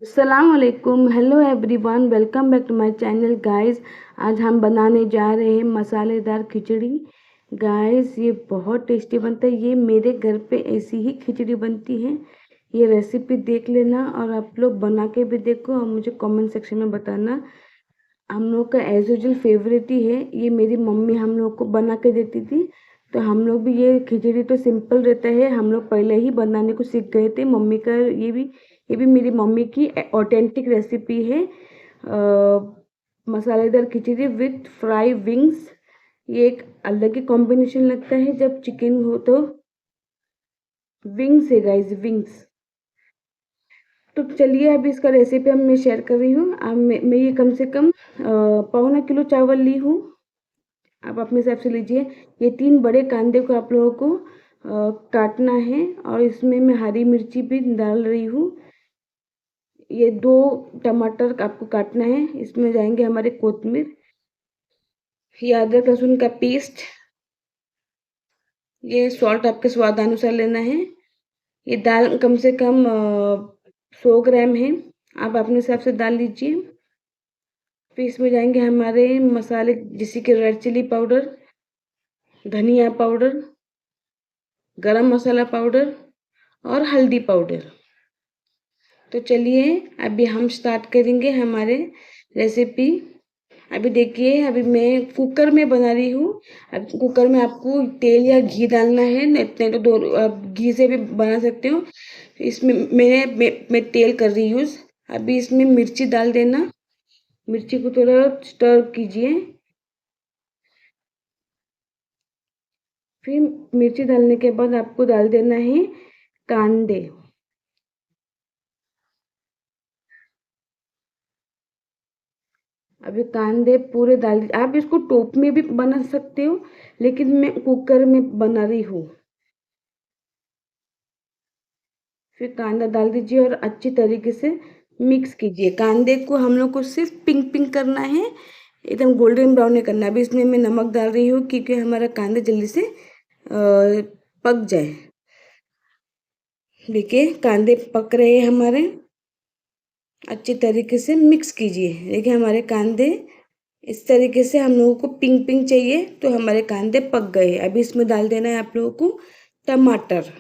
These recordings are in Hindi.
अस्सलामुअलैकुम, hello everyone, welcome back to my channel guys. आज हम बनाने जा रहे हैं मसालेदार खिचड़ी। गाइस ये बहुत टेस्टी बनता है। ये मेरे घर पे ऐसी ही खिचड़ी बनती है। ये रेसिपी देख लेना और आप लोग बना के भी देखो और मुझे कमेंट सेक्शन में बताना। हम लोग का एज यूजुअल फेवरेट ही है। ये मेरी मम्मी हम लोग को बना के देती थी, तो हम लोग भी ये खिचड़ी तो सिंपल रहता है, हम लोग पहले ही बनाने को सीख गए थे। मम्मी का ये भी मेरी मम्मी की ऑथेंटिक रेसिपी है। मसालेदार खिचड़ी विथ फ्राई विंग्स। ये एक अलग ही कॉम्बिनेशन लगता है जब चिकन हो तो। विंग्स है गाइस, विंग्स। तो चलिए अभी इसका रेसिपी मैं शेयर कर रही हूँ। अब मैं ये कम से कम 1.25 किलो चावल ली हूँ। आप अपने हिसाब से लीजिए। ये 3 बड़े कांदे को आप लोगों को काटना है और इसमें मैं हरी मिर्ची भी डाल रही हूँ। ये 2 टमाटर आपको काटना है। इसमें जाएंगे हमारे कोतमीर, ये अदरक लहसुन का पेस्ट, ये सॉल्ट आपके स्वाद अनुसार लेना है। ये दाल कम से कम 100 ग्राम है। आप अपने हिसाब से दाल लीजिए। फिर इसमें जाएंगे हमारे मसाले, जैसे कि रेड चिली पाउडर, धनिया पाउडर, गरम मसाला पाउडर और हल्दी पाउडर। तो चलिए अभी हम स्टार्ट करेंगे हमारे रेसिपी। अभी देखिए, अभी मैं कुकर में बना रही हूँ। अब कुकर में आपको तेल या घी डालना है, नहीं तो दो आप घी से भी बना सकते हो। इसमें मैं तेल कर रही हूँ। अभी इसमें मिर्ची डाल देना। मिर्ची को थोड़ा स्टर कीजिए। फिर मिर्ची डालने के बाद आपको डाल देना है कांदे। अभी कांदे पूरे डाल दीजिए। आप इसको टोप में भी बना सकते हो, लेकिन मैं कुकर में बना रही हूँ। फिर कांदा डाल दीजिए और अच्छी तरीके से मिक्स कीजिए। कांदे को हम लोग को सिर्फ पिंक पिंक करना है, एकदम गोल्डन ब्राउन नहीं करना। अभी इसमें मैं नमक डाल रही हूँ क्योंकि हमारा कांदा जल्दी से पक जाए। देखिए कांदे पक रहे हैं हमारे। अच्छी तरीके से मिक्स कीजिए। देखिए हमारे कांदे इस तरीके से, हम लोगों को पिंक पिंक चाहिए तो हमारे कांदे पक गए। अभी इसमें डाल देना है आप लोगों को टमाटर।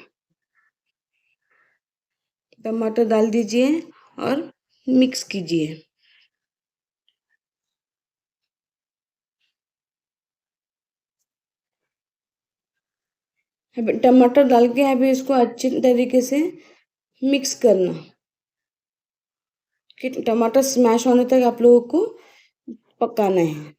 टमाटर डाल दीजिए और मिक्स कीजिए। अभी टमाटर डाल के अभी इसको अच्छी तरीके से मिक्स करना, कि टमाटर स्मैश होने तक आप लोगों को पकाना है।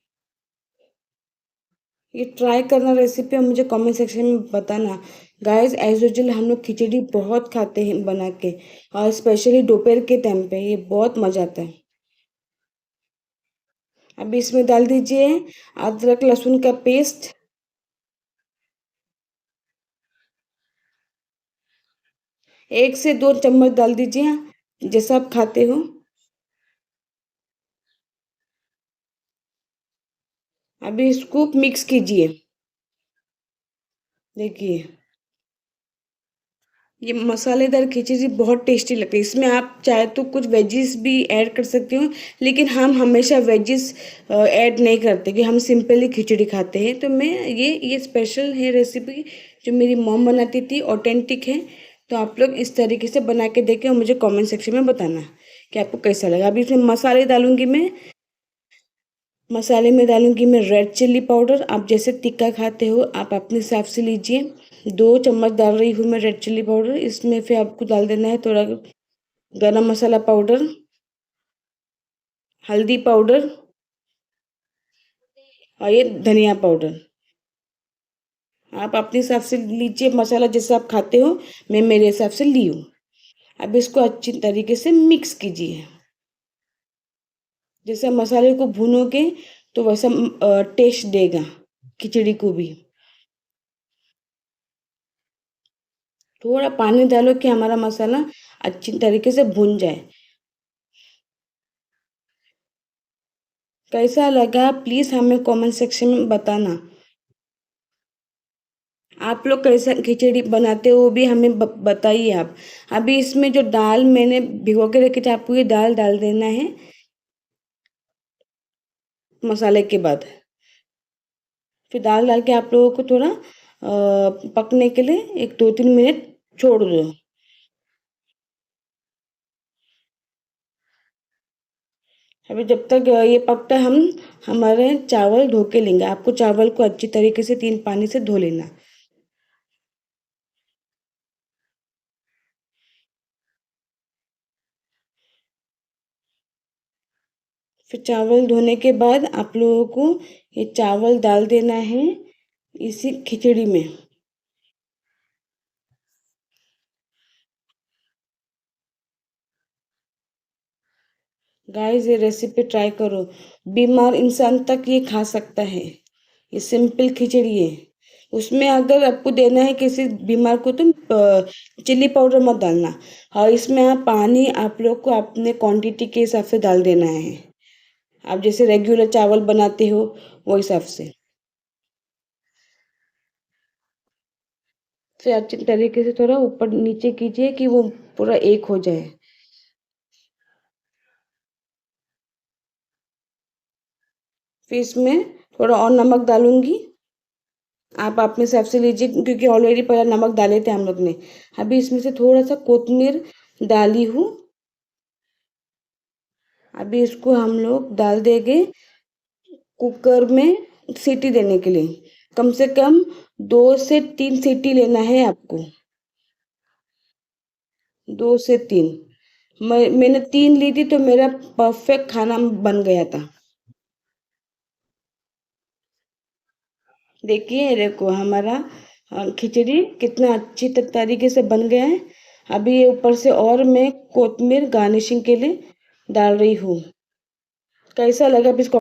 ये ट्राई करना रेसिपी और मुझे कमेंट सेक्शन में बताना। गाइस एज यूजुअल हम लोग खिचड़ी बहुत खाते हैं बना के, और स्पेशली दोपहर के टाइम पे ये बहुत मजा आता है। अभी इसमें डाल दीजिए अदरक लहसुन का पेस्ट। 1 से 2 चम्मच डाल दीजिए, जैसा आप खाते हो। अभी इसको मिक्स कीजिए। देखिए ये मसालेदार खिचड़ी बहुत टेस्टी लगती है। इसमें आप चाहे तो कुछ वेजिस भी ऐड कर सकते हो, लेकिन हम हमेशा वेजिस ऐड नहीं करते कि हम सिंपली खिचड़ी खाते हैं। तो मैं ये स्पेशल है रेसिपी जो मेरी मॉम बनाती थी, ऑथेंटिक है। तो आप लोग इस तरीके से बना के देखें और मुझे कमेंट सेक्शन में बताना कि आपको कैसा लगा। अभी इसमें मसाले डालूंगी मैं। मसाले में डालूंगी मैं रेड चिल्ली पाउडर। आप जैसे तीखा खाते हो आप अपने हिसाब से लीजिए। 2 चम्मच डाल रही हूँ मैं रेड चिल्ली पाउडर। इसमें फिर आपको डाल देना है थोड़ा गरम मसाला पाउडर, हल्दी पाउडर और ये धनिया पाउडर। आप अपने हिसाब से लीजिए मसाला जैसा आप खाते हो। मैं मेरे हिसाब से ली हूँ। अब इसको अच्छी तरीके से मिक्स कीजिए। जैसे मसाले को भूनोगे तो वैसा टेस्ट देगा खिचड़ी को भी। थोड़ा पानी डालो कि हमारा मसाला अच्छी तरीके से भुन जाए। कैसा लगा प्लीज़ हमें कमेंट सेक्शन में बताना। आप लोग कैसे खिचड़ी बनाते हो वो भी हमें बताइए आप। अभी इसमें जो दाल मैंने भिगो के रखी थी, आपको ये दाल डाल देना है मसाले के बाद। फिर दाल डाल के आप लोगों को थोड़ा पकने के लिए एक 2-3 मिनट छोड़ दो। अभी जब तक ये पकता है, हम हमारे चावल धो के लेंगे। आपको चावल को अच्छी तरीके से 3 पानी से धो लेना। फिर चावल धोने के बाद आप लोगों को ये चावल डाल देना है इसी खिचड़ी में। गाइस, ये रेसिपी ट्राई करो। बीमार इंसान तक ये खा सकता है। ये सिंपल खिचड़ी है। उसमें अगर आपको देना है किसी बीमार को तो चिल्ली पाउडर मत डालना। और इसमें आप पानी आप लोग को अपने क्वांटिटी के हिसाब से डाल देना है। आप जैसे रेगुलर चावल बनाते हो वो हिसाब से। फिर अच्छी तरीके से थोड़ा ऊपर नीचे कीजिए कि वो पूरा एक हो जाए। फिर इसमें थोड़ा और नमक डालूंगी। आप अपने हिसाब से लीजिए क्योंकि ऑलरेडी पहले नमक डाले थे हम लोग ने। अभी इसमें से थोड़ा सा कोतमीर डाली हूँ। अभी इसको हम लोग डाल देंगे कुकर में सीटी देने के लिए। कम से कम 2 से 3 सीटी लेना है आपको। 2 से 3। मैंने 3 ली थी तो मेरा परफेक्ट खाना बन गया था। देखिए, देखो हमारा खिचड़ी कितना अच्छी तरीके से बन गया है। अभी ये ऊपर से और मैं कोतमीर गार्निशिंग के लिए डाल रही हूँ। कैसा लगा अब इसको